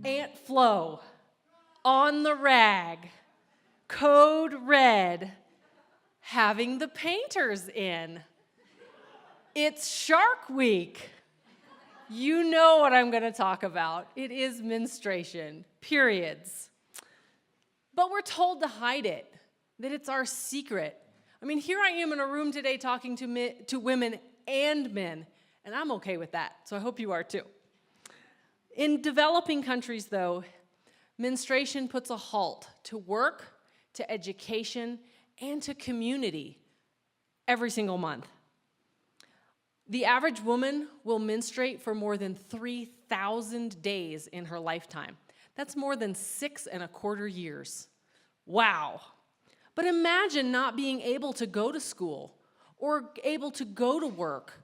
Aunt Flo, on the rag, code red, having the painters in. It's Shark Week. You know what I'm going to talk about. It is menstruation, periods. But we're told to hide it, that it's our secret. I mean, here I am in a room today talking to women and men, and I'm okay with that, so I hope you are too. In developing countries, though, menstruation puts a halt to work, to education, and to community every single month. The average woman will menstruate for more than 3,000 days in her lifetime. That's more than 6.25 years. Wow. But imagine not being able to go to school or able to go to work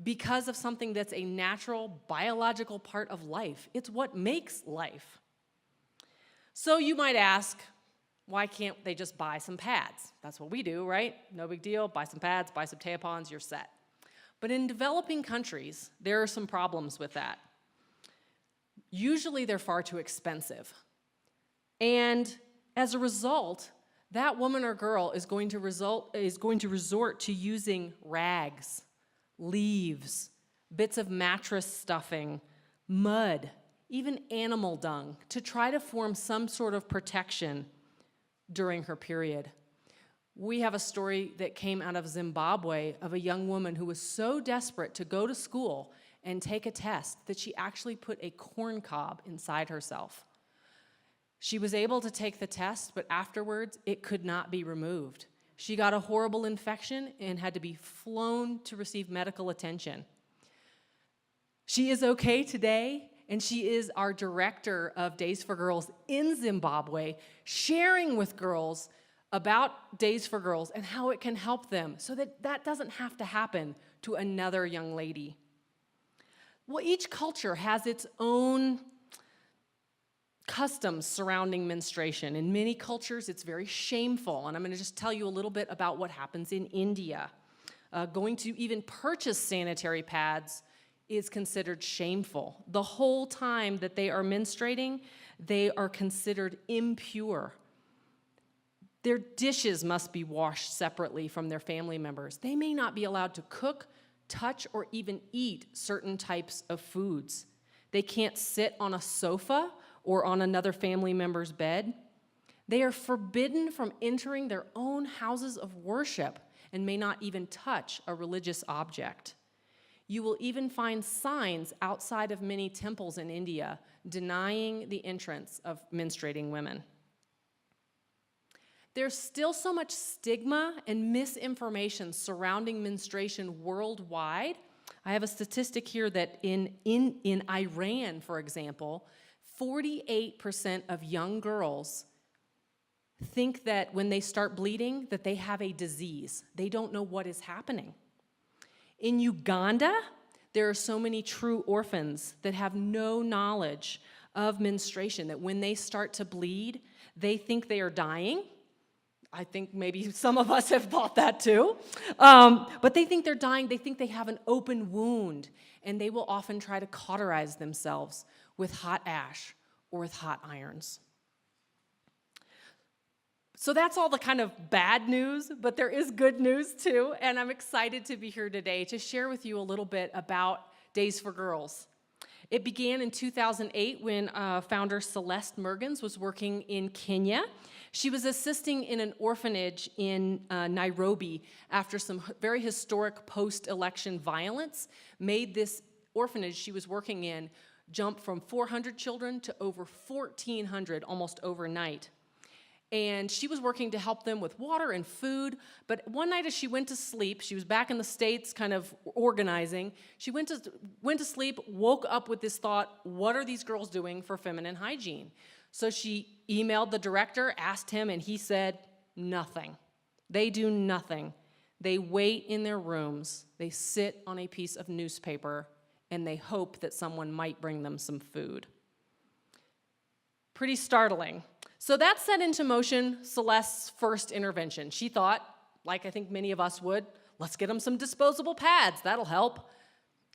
because of something that's a natural, biological part of life. It's what makes life. So you might ask, why can't they just buy some pads? That's what we do, right? No big deal, buy some pads, buy some tampons, you're set. But in developing countries, there are some problems with that. Usually they're far too expensive. And as a result, that woman or girl is going to resort to using rags, leaves, bits of mattress stuffing, mud, even animal dung to try to form some sort of protection during her period. We have a story that came out of Zimbabwe of a young woman who was so desperate to go to school and take a test that she actually put a corn cob inside herself. She was able to take the test, but afterwards it could not be removed. She got a horrible infection and had to be flown to receive medical attention. She is okay today, and she is our director of Days for Girls in Zimbabwe, sharing with girls about Days for Girls and how it can help them so that that doesn't have to happen to another young lady. Well, each culture has its own customs surrounding menstruation. In many cultures, it's very shameful, and I'm going to just tell you a little bit about what happens in India. Going to even purchase sanitary pads is considered shameful. The whole time that they are menstruating, they are considered impure. Their dishes must be washed separately from their family members. They may not be allowed to cook, touch, or even eat certain types of foods. They can't sit on a sofa or on another family member's bed. They are forbidden from entering their own houses of worship and may not even touch a religious object. You will even find signs outside of many temples in India denying the entrance of menstruating women. There's still so much stigma and misinformation surrounding menstruation worldwide. I have a statistic here that in Iran, for example, 48% of young girls think that when they start bleeding that they have a disease. They don't know what is happening. In Uganda, there are so many true orphans that have no knowledge of menstruation, that when they start to bleed, they think they are dying. I think maybe some of us have thought that too. But they think they're dying. They think they have an open wound, and they will often try to cauterize themselves with hot ash or with hot irons. So that's all the kind of bad news, but there is good news too, and I'm excited to be here today to share with you a little bit about Days for Girls. It began in 2008 when founder Celeste Mergens was working in Kenya. She was assisting in an orphanage in Nairobi after some very historic post-election violence made this orphanage she was working in jump from 400 children to over 1,400 almost overnight. And she was working to help them with water and food, but one night as she went to sleep, she was back in the States kind of organizing, she went to sleep, woke up with this thought, what are these girls doing for feminine hygiene? So she emailed the director, asked him, and he said, nothing. They do nothing. They wait in their rooms, they sit on a piece of newspaper, and they hope that someone might bring them some food. Pretty startling. So that set into motion Celeste's first intervention. She thought, like I think many of us would, let's get them some disposable pads, that'll help.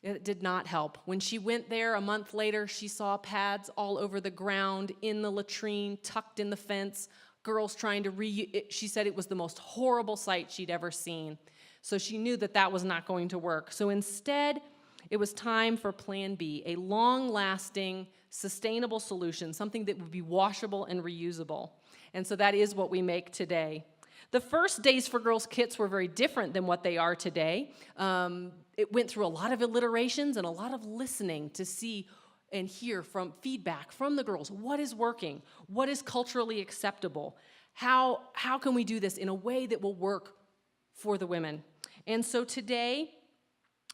It did not help. When she went there a month later, she saw pads all over the ground, in the latrine, tucked in the fence, girls trying to she said it was the most horrible sight she'd ever seen. So she knew that that was not going to work. So instead, it was time for Plan B, a long-lasting, sustainable solution, something that would be washable and reusable. And so that is what we make today. The first Days for Girls kits were very different than what they are today. It went through a lot of iterations and a lot of listening to see and hear from feedback from the girls. What is working? What is culturally acceptable? How can we do this in a way that will work for the women? And so today,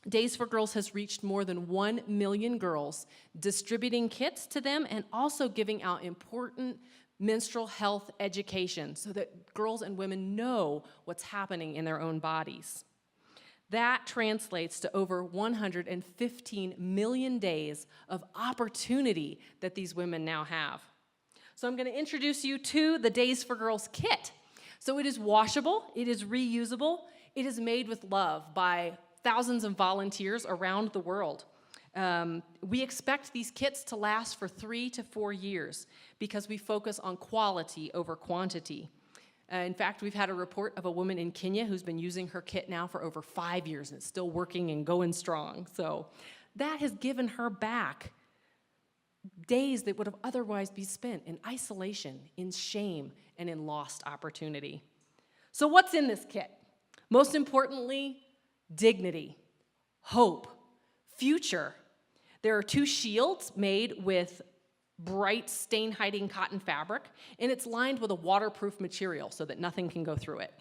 Days for Girls has reached more than 1 million girls, distributing kits to them and also giving out important menstrual health education so that girls and women know what's happening in their own bodies. That translates to over 115 million days of opportunity that these women now have. So I'm going to introduce you to the Days for Girls kit. So it is washable, it is reusable, it is made with love by thousands of volunteers around the world. We expect these kits to last for 3 to 4 years because we focus on quality over quantity. In fact, we've had a report of a woman in Kenya who's been using her kit now for over 5 years, and it's still working and going strong. So that has given her back days that would have otherwise been spent in isolation, in shame, and in lost opportunity. So what's in this kit? Most importantly, dignity, hope, future. There are 2 shields made with bright stain-hiding cotton fabric, and it's lined with a waterproof material so that nothing can go through it.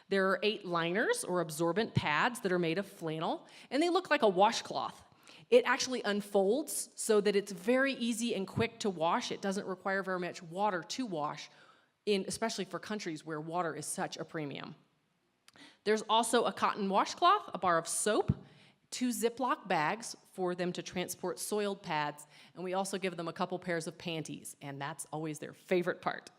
There are 8 liners or absorbent pads that are made of flannel, and they look like a washcloth. It actually unfolds so that it's very easy and quick to wash. It doesn't require very much water to wash, especially for countries where water is such a premium. There's also a cotton washcloth, a bar of soap, 2 Ziploc bags for them to transport soiled pads, and we also give them a couple pairs of panties, and that's always their favorite part.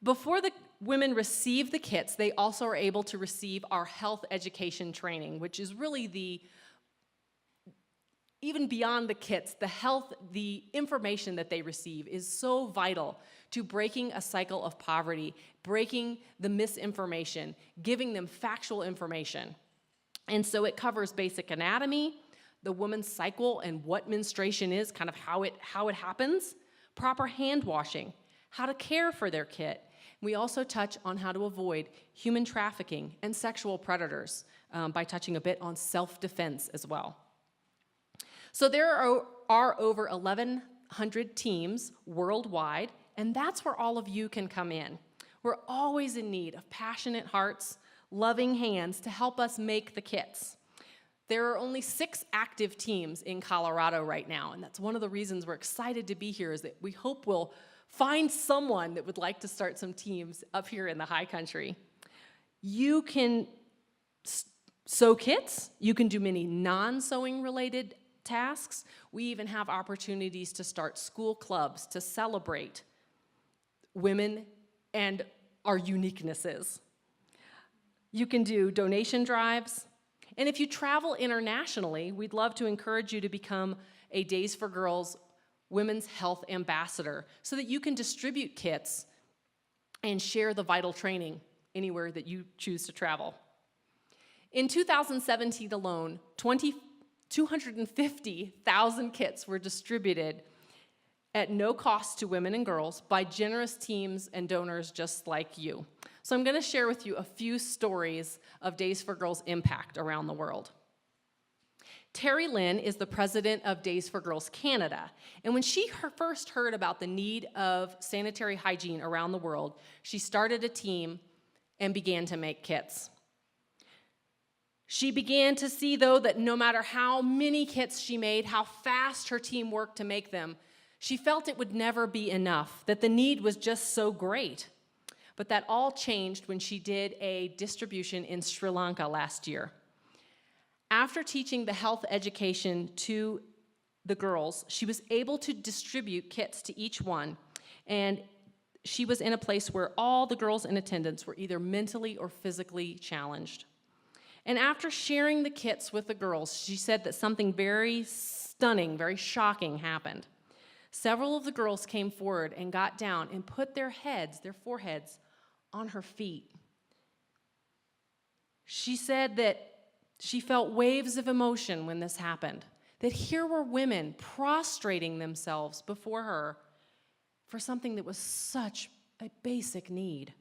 Before the women receive the kits, they also are able to receive our health education training, which is really even beyond the kits, the information that they receive is so vital to breaking a cycle of poverty, breaking the misinformation, giving them factual information. And so it covers basic anatomy, the woman's cycle and what menstruation is, kind of how it happens, proper hand washing, how to care for their kit. We also touch on how to avoid human trafficking and sexual predators by touching a bit on self-defense as well. So there are over 1,100 teams worldwide, and that's where all of you can come in. We're always in need of passionate hearts, loving hands to help us make the kits. There are only 6 active teams in Colorado right now, and that's one of the reasons we're excited to be here, is that we hope we'll find someone that would like to start some teams up here in the high country. You can sew kits, you can do many non-sewing related tasks. We even have opportunities to start school clubs to celebrate women and our uniquenesses. You can do donation drives. And if you travel internationally, we'd love to encourage you to become a Days for Girls Women's Health Ambassador so that you can distribute kits and share the vital training anywhere that you choose to travel. In 2017 alone, 250,000 kits were distributed at no cost to women and girls by generous teams and donors just like you. So I'm going to share with you a few stories of Days for Girls impact around the world. Terry Lynn is the president of Days for Girls Canada, and when she first heard about the need of sanitary hygiene around the world, she started a team and began to make kits. She began to see, though, that no matter how many kits she made, how fast her team worked to make them, she felt it would never be enough, that the need was just so great. But that all changed when she did a distribution in Sri Lanka last year. After teaching the health education to the girls, she was able to distribute kits to each one, and she was in a place where all the girls in attendance were either mentally or physically challenged. And after sharing the kits with the girls, she said that something very stunning, very shocking happened. Several of the girls came forward and got down and put their foreheads, on her feet. She said that she felt waves of emotion when this happened, that here were women prostrating themselves before her for something that was such a basic need.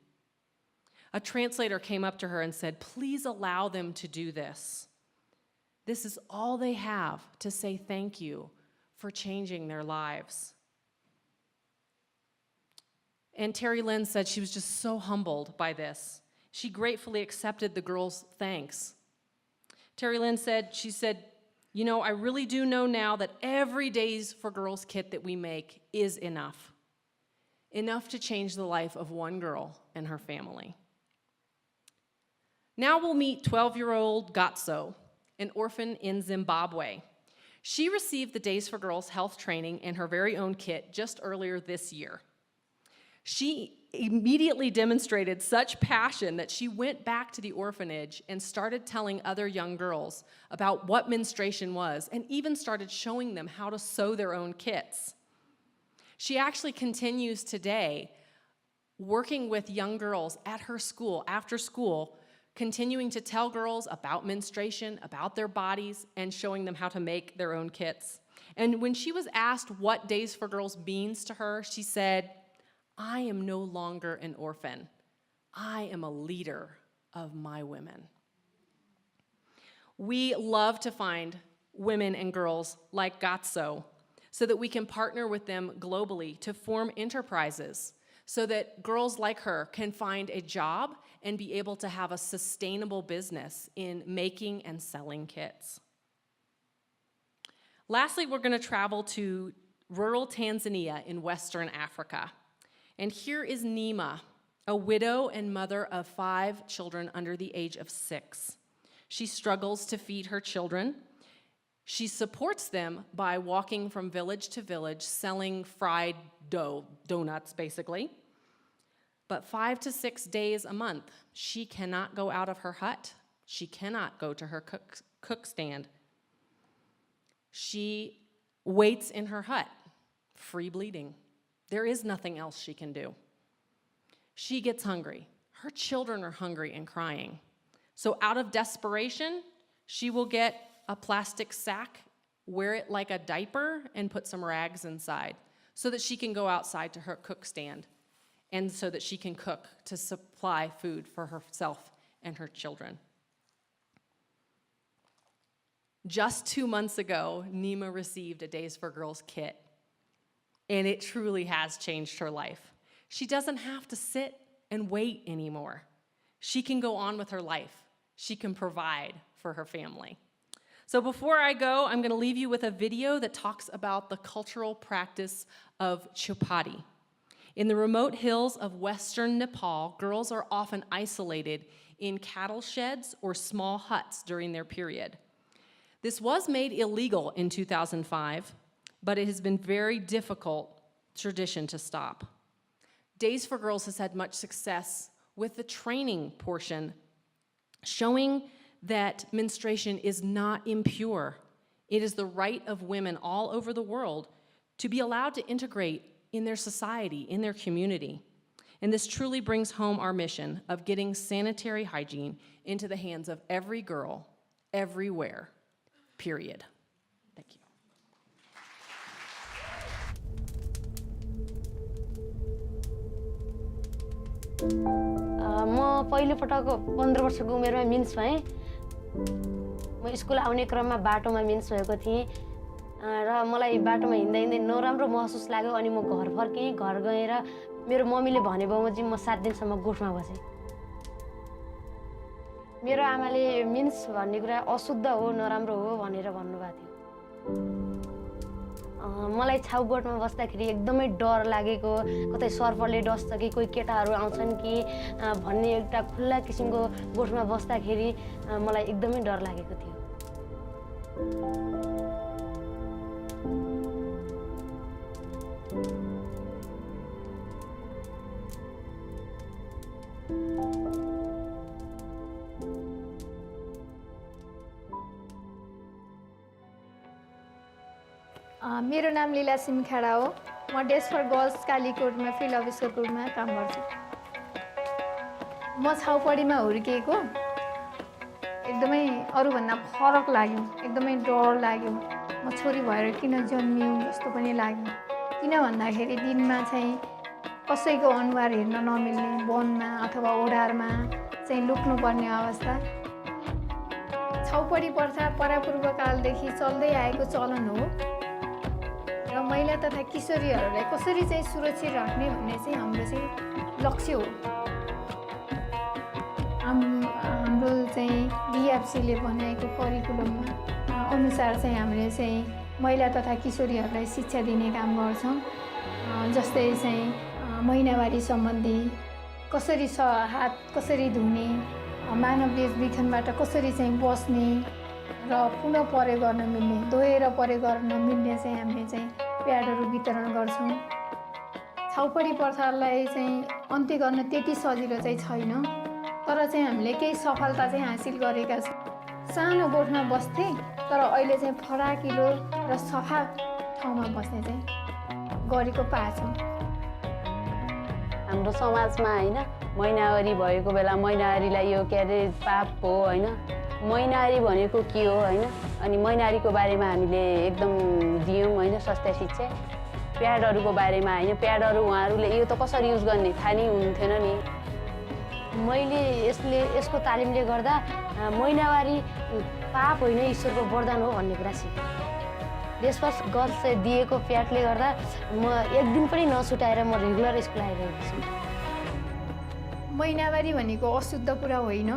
A translator came up to her and said, "Please allow them to do this. This is all they have to say thank you for changing their lives." And Terry Lynn said she was just so humbled by this. She gratefully accepted the girls' thanks. Terry Lynn said, I really do know now that every Days for Girls kit that we make is enough. Enough to change the life of one girl and her family. Now we'll meet 12-year-old Gatso, an orphan in Zimbabwe. She received the Days for Girls health training in her very own kit just earlier this year. She immediately demonstrated such passion that she went back to the orphanage and started telling other young girls about what menstruation was, and even started showing them how to sew their own kits. She actually continues today working with young girls at her school, after school, continuing to tell girls about menstruation, about their bodies, and showing them how to make their own kits. And when she was asked what Days for Girls means to her, she said, "I am no longer an orphan. I am a leader of my women." We love to find women and girls like Gatso so that we can partner with them globally to form enterprises so that girls like her can find a job and be able to have a sustainable business in making and selling kits. Lastly, we're going to travel to rural Tanzania in Western Africa. And here is Nima, a widow and mother of 5 children under the age of 6. She struggles to feed her children. She supports them by walking from village to village, selling fried donuts basically. But 5 to 6 days a month, she cannot go out of her hut. She cannot go to her cook stand. She waits in her hut, free bleeding. There is nothing else she can do. She gets hungry. Her children are hungry and crying. So out of desperation, she will get a plastic sack, wear it like a diaper, and put some rags inside so that she can go outside to her cook stand and so that she can cook to supply food for herself and her children. Just 2 months ago, Nima received a Days for Girls kit, and it truly has changed her life. She doesn't have to sit and wait anymore. She can go on with her life. She can provide for her family. So before I go, I'm going to leave you with a video that talks about the cultural practice of chupati. In the remote hills of western Nepal, girls are often isolated in cattle sheds or small huts during their period. This was made illegal in 2005, but it has been very difficult tradition to stop. Days for Girls has had much success with the training portion, showing that menstruation is not impure. It is the right of women all over the world to be allowed to integrate in their society, in their community. And this truly brings home our mission of getting sanitary hygiene into the hands of every girl, everywhere, period. Thank you. म पहिलो पटक 15 वर्षको उमेरमा mince भएँ। म school आउने क्रममा बाटोमा मिन्स भएको थिएँ र मलाई बाटोमा हिँड्दै हिँड्दै नराम्रो महसुस लाग्यो। अनि म घर फर्केँ। घर गएर मेरो मम्मीले भने बमोजिम म 7 दिनसम्म गोठमा बसेँ। मेरो आमाले मिन्स भन्ने कुरा अशुद्ध हो, नराम्रो हो भनेर भन्नुभएको थियो। मलाई छाउ गोठमा बस्दाखेरि एकदमै डर लागेको, कतै सर्पले डस्छ कि कोही केटाहरू आउँछन् कि भन्ने एउटा खुल्ला किसिमको गोठमा बस्दाखेरि मलाई एकदमै डर लागेको थियो। मेरो नाम लीला सिमखेडा हो। म डेस फर गर्ल्स कालीकोटमा फिल्ड अफिसरको रूपमा काम गर्छु। म छाउपडीमा हुर्किएको, एकदमै अरूभन्दा फरक लाग्यो, एकदमै डर लाग्यो। म छोरी भएर किन जन्मियो जस्तो पनि लाग्यो। किन भन्दाखेरि दिनमा चाहिँ कसैको अनुहार हेर्न नमिल्ने, वनमा अथवा ओढारमा चाहिँ लुक्नुपर्ने अवस्था। छाउपडी प्रथा परापूर्वकालदेखि चल्दै आएको चलन हो र महिला तथा किशोरीहरूलाई कसरी चाहिँ सुरक्षित राख्ने भन्ने चाहिँ हाम्रो चाहिँ लक्ष्य हो। हाम्रो चाहिँ डिएफसीले बनाएको करिकुलममा अनुसार चाहिँ हामीले चाहिँ महिला तथा किशोरीहरूलाई शिक्षा दिने काम गर्छौँ। जस्तै चाहिँ महिनावारी सम्बन्धी कसरी हात कसरी धुने, मानव बेचबिखनबाट कसरी चाहिँ बस्ने र पुनः प्रयोग गर्न मिल्ने, धोएर प्रयोग गर्न मिल्ने चाहिँ हामीले चाहिँ प्याडहरू वितरण गर्छौँ। छाउपडी प्रथालाई चाहिँ अन्त्य गर्न त्यति सजिलो चाहिँ छैन, तर चाहिँ हामीले केही सफलता चाहिँ हासिल गरेका छौँ। सानो गोठमा बस्थे, तर अहिले चाहिँ फराकिलो र सफा ठाउँमा बस्ने चाहिँ गरेको पाछौँ। हाम्रो समाजमा होइन महिनावारी भएको बेला महिनावारीलाई यो के अरे पाप हो होइन, महिनावारी भनेको के हो होइन, अनि महिनावारीको बारेमा हामीले एकदम दियौँ होइन स्वास्थ्य शिक्षा। प्याडहरूको बारेमा होइन, प्याडहरू उहाँहरूले यो त कसरी युज गर्ने थाहा नै हुन्थेन नि। मैले यसको तालिमले गर्दा महिनावारी पाप होइन ईश्वरको वरदान हो भन्ने कुरा सिकेँ। डेस फर गर्ल्स दिएको प्याडले गर्दा म एक दिन पनि नछुटाएर म रेगुलर स्कुल आइरहेको छु। महिनावारी भनेको अशुद्ध कुरा होइन।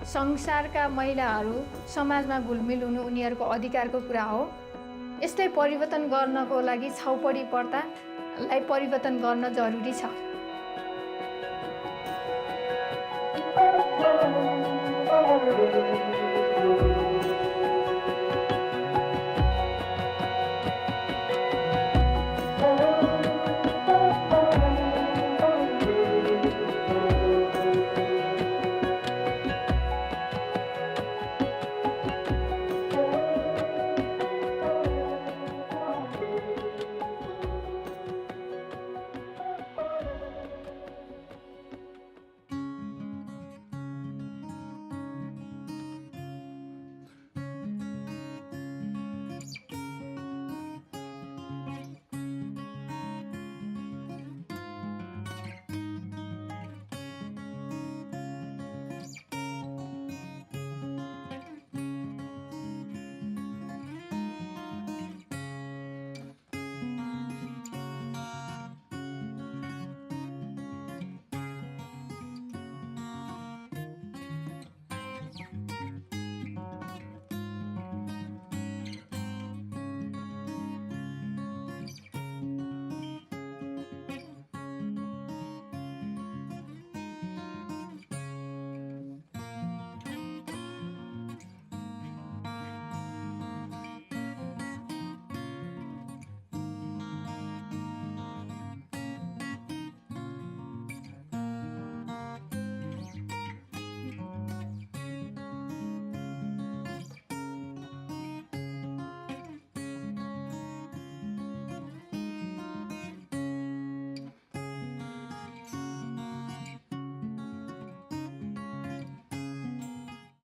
संसारका महिलाहरू समाजमा घुलमिल हुनु उनीहरूको अधिकारको कुरा हो। यसलाई परिवर्तन गर्नको लागि छाउपडी प्रथालाई परिवर्तन गर्न जरुरी छ।